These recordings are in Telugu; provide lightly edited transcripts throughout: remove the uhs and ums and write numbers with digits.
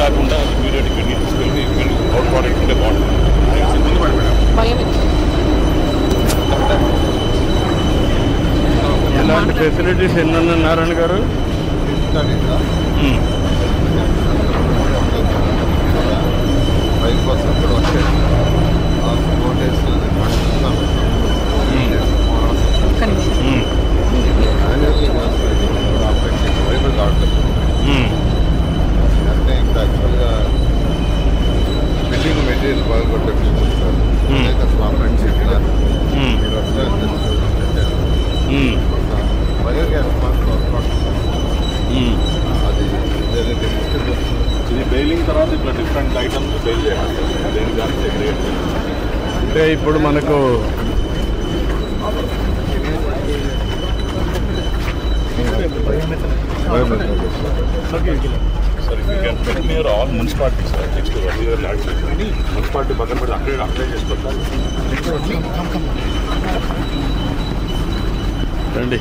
కాకుండా ఇమీడియట్ ఇక్కడ తీసుకెళ్ళి అవుట్ ప్రోడక్ట్ ఉంటే బాగుంటుంది. ఎలాంటి ఫెసిలిటీస్ ఎన్ని ఉన్నాయి నారాయణ గారు? అంటే ఇంకా యాక్చువల్గా బిల్డింగ్ మెటీరియల్ బాగా కొట్టేస్తుంది సార్. మా ఫ్రెండ్స్ చెప్పినారు మీరు వస్తే బయోగ్యాస్ అది ఇది బెయిలింగ్ తర్వాత ఇట్లా డిఫరెంట్ ఐటమ్స్ బెయిల్ చేయాలి. దేని దానికి సెగ్రేట్ అంటే ఇప్పుడు మనకు సార్ మీరు all municipality sir next municipality పక్కన పెట్టి అప్లై చేసుకోవాలి. రండి.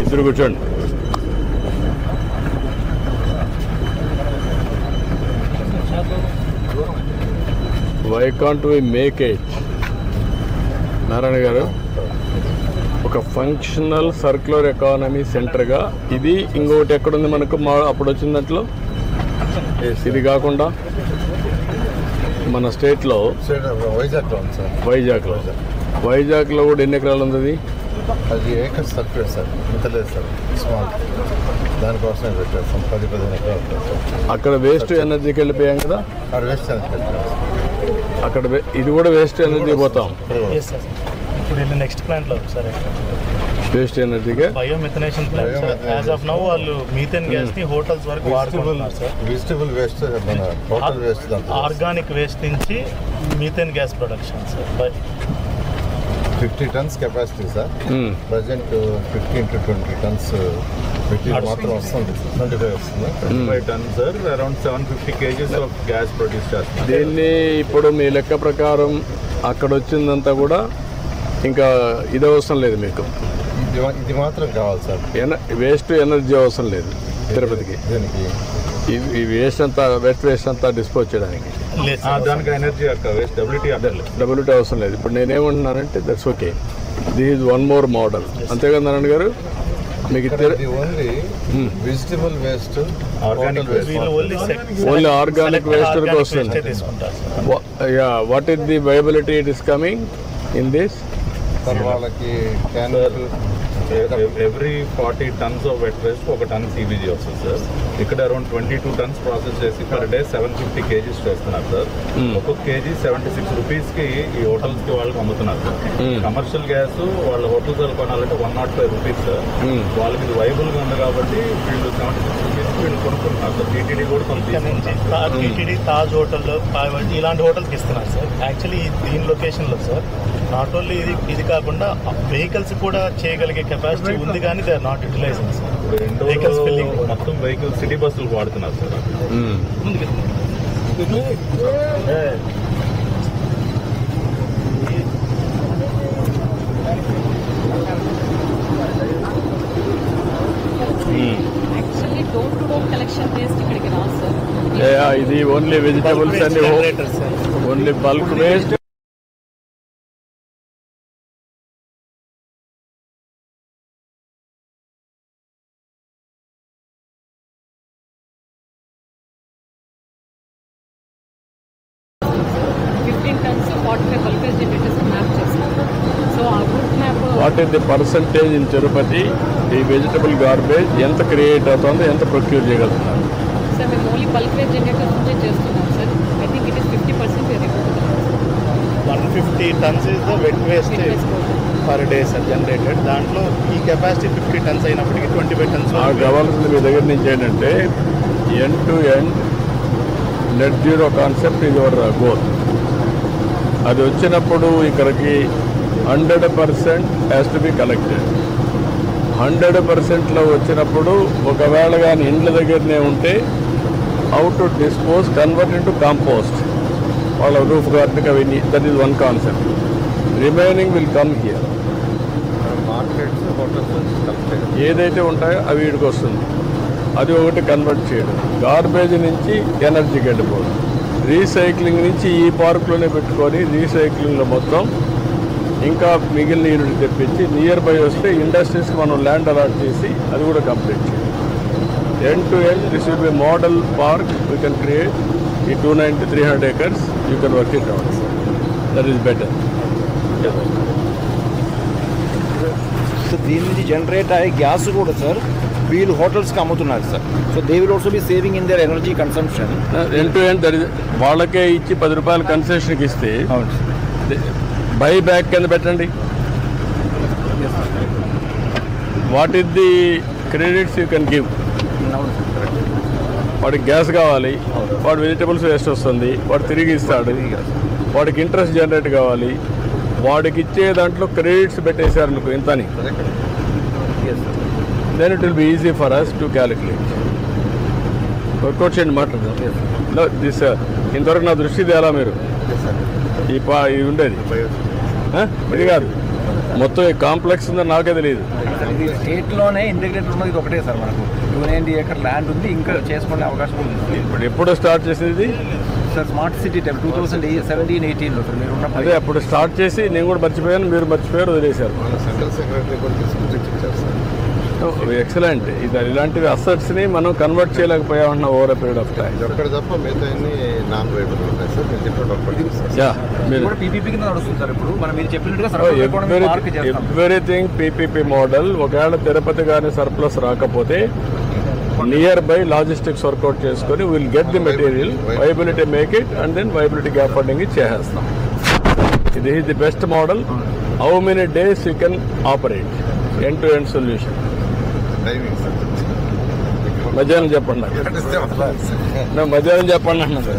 ఇద్దరు కూర్చోండి. Why can't we make it? Narayana garu, ఒక ఫంక్షనల్ సర్క్యులర్ ఎకానమీ సెంటర్గా ఇది ఇంకొకటి ఎక్కడుంది మనకు అప్పుడు వచ్చిన దాంట్లో? ఇది కాకుండా మన స్టేట్లో వైజాగ్లో కూడా ఎన్ని ఎకరాలు ఉంది? అది ఏకర్ సర్క్యులర్ సార్, ఇంత లేదు సార్, స్మాల్. దానికోసమే పెట్టారు 10-15 ఎకరాలు. అక్కడ వేస్ట్ ఎనర్జీకి వెళ్ళిపోయాం కదా, వేస్ట్ ఎనర్జీ అక్కడ ఇది కూడా వేస్ట్ ఎనర్జీ పోతాం. ఇప్పుడు వెళ్ళి నెక్స్ట్ ప్లాంట్లో సార్ వేస్ట్ ఎనర్జీగా biomethanation plant sir. As of now వాళ్ళు మీథేన్ గ్యాస్ ని హోటల్స్ వరకు వాడుకుంటున్నారు sir. Vegetable waste, total waste, organic waste నుంచి methane gas production sir. 50 tons capacity sir. Present 15 to 20 tons material మాత్రం వస్తుంది. 25 వస్తుంది. 25 tons sir, around 750 kgs of gas produce చేస్తుంది. దీన్ని ఇప్పుడు మీ లెక్క ప్రకారం అక్కడ వచ్చిందంతా కూడా ఇంకా ఇది అవసరం లేదు మీకు, ఇది మాత్రం కావాలి సార్. వేస్ట్ ఎనర్జీ అవసరం లేదు తిరుపతికి. దీనికి ఈ వేస్ట్ అంతా, వెట్ వేస్ట్ అంతా డిస్పోజ్ చేయడానికి దానికి ఎనర్జీ వేస్ట్ డబ్ల్యూటీ అవసరం లేదు. ఇప్పుడు నేనేమంటున్నానంటే that's okay, this is one more model. అంతే కదా నారాయణ గారు? మీకు only vegetable waste, organic waste, only organic waste వస్తుంది. What is the viability it is coming in this? వాళ్ళకి every 40 tons of wet waste 1 ton CBG వస్తుంది సార్. ఇక్కడ అరౌండ్ 22 tons ప్రాసెస్ చేసి పర్ డే 750 kgs చేస్తున్నారు సార్. ఒక్కొక్క కేజీ 76 రూపీస్కి ఈ హోటల్స్కి వాళ్ళకి అమ్ముతున్నారు సార్. కమర్షియల్ గ్యాస్ వాళ్ళ హోటల్స్ కొనాలంటే 105 రూపీస్ సార్. వాళ్ళకి ఇది వైబుల్గా ఉంది కాబట్టి వీళ్ళు 76 రూపీస్ వీళ్ళు కొనుక్కుంటున్నారు సార్. టీటీడీ కూడా టీటీడీ, తాజ్ హోటల్, ఇలాంటి హోటల్కి ఇస్తున్నారు సార్. యాక్చువల్లీ దీని లొకేషన్లో సార్ నాట్ ఓన్లీ ఇది కాకుండా వెహికల్స్ కూడా చేయగలిగే కెపాసిటీ ఉంది, కానీ they are not utilising sir. Vehicles filling మొత్తం వెహికల్స్ సిటీ బస్సులు వాడుతున్నారు సార్. ఇది only vegetables and only bulk waste. What is the percentage in Tirupati ఈ వెజిటబుల్ గార్బేజ్ ఎంత క్రియేట్ అవుతుందో, ఎంత ప్రొక్యూర్ చేయగలుగుతున్నారు? సార్ మేము ఓన్లీ బల్క్ వేస్ట్ జనరేటర్ నుంచే చేస్తున్నాం sir. I think it is 50% 150 tons is the wet waste per day sir generated. దాంట్లో ఈ కెపాసిటీ 50 tons అయినప్పటికీ 25 tons కావాల్సింది మీ దగ్గర నుంచి ఏంటంటే end to end net zero concept ఇది యువర్ గోల్. అది వచ్చినప్పుడు ఇక్కడికి 100% హ్యాస్ టు బి కలెక్టెడ్. 100%లో వచ్చినప్పుడు ఒకవేళ కానీ ఇండ్ల దగ్గరనే ఉంటే how to dispose, convert into compost. వాళ్ళ రూఫ్ గార్డెన్కి అవన్నీ. That is one concept. Remaining will come here. Markets hotels ఏదైతే ఉంటాయో అవి వీడికి వస్తుంది. అది ఒకటి కన్వర్ట్ చేయడం, గార్బేజ్ నుంచి ఎనర్జీకి వెళ్ళిపోవడం, రీసైక్లింగ్ నుంచి ఈ పార్కులోనే పెట్టుకొని రీసైక్లింగ్లో మొత్తం ఇంకా మిగిలిన యూనిట్ తెప్పించి నియర్ బై వస్తే ఇండస్ట్రీస్కి మనం ల్యాండ్ అలాట్ చేసి అది కూడా కంప్లీట్ చేయాలి. End to end this will be model park. We can create ఈ 290-300 acres. You can work it out. That is better. So దీని నుంచి జనరేట్ అయ్యే గ్యాస్ కూడా సార్ వీళ్ళు హోటల్స్కి అమ్ముతున్నారు sir. So they will also be saving in their energy consumption. End to end that is వాళ్ళకే ఇచ్చి 10 రూపాయలు కన్సెషన్కి ఇస్తే అవును బై బ్యాక్ కింద పెట్టండి. What is the credits you can give? వాడికి గ్యాస్ కావాలి, వాడు వెజిటబుల్స్ వేస్ట్ వస్తుంది, వాడు తిరిగి ఇస్తాడు, వాడికి ఇంట్రెస్ట్ జనరేట్ కావాలి, వాడికి ఇచ్చే దాంట్లో క్రెడిట్స్ పెట్టేశారు అనుకో ఇంతని, then it will be easy for us to calculate. Work out చేయండి మాట్లాడదాం. దిస్ ఇంతవరకు నా దృష్టి తేలా మీరు ఇది ఉండేది ఇది కాదు, మొత్తం ఈ కాంప్లెక్స్ ఉందని నాకే తెలియదు. స్టేట్లోనే ఇంటిగ్రేటెడ్ ఉన్నది ఇది ఒకటే సార్. మనకు 290 acre ల్యాండ్ ఉంది, ఇంకా చేసుకునే అవకాశం ఉంది. ఇప్పుడు ఎప్పుడు స్టార్ట్ చేసేది సార్ స్మార్ట్ సిటీ టైం 2017-18లో సార్ మీరు ఉన్న అదే అప్పుడు స్టార్ట్ చేసి నేను కూడా మర్చిపోయాను, మీరు మర్చిపోయారు, వదిలేశారు. మన సెంట్రల్ సెక్రటరీ కూడా తీసుకుంటే ఇచ్చారు సార్. ఎక్సలెంట్. ఇలాంటివి అసెట్స్ని మనం కన్వర్ట్ చేయలేకపోయామన్న ఓవర్ పీరియడ్ ఆఫ్ టైం. ఇది ఒక్కటి తప్ప మిగతా నాన్ వైబుల్ ఉంటాయి సార్. నేను చెప్పినట్టు ఒక్కటి యా మీరు పీపీపీ కింద నడుస్తుంది సార్. ఇప్పుడు మనం మీరు చెప్పినట్టుగా ఎవ్రీథింగ్ పీపీపీ మోడల్. ఒకవేళ తిరుపతి కానీ సర్ప్లస్ రాకపోతే నియర్ బై లాజిస్టిక్స్ వర్కౌట్ చేసుకొని will get the material, viability make it, and then viability gap funding చేసేస్తాం. ఇది is the best model. How many days you can operate end to end solution. Timing sir. మధ్యాహ్నం చెప్పండి, మధ్యాహ్నం చెప్పండి అన్నది.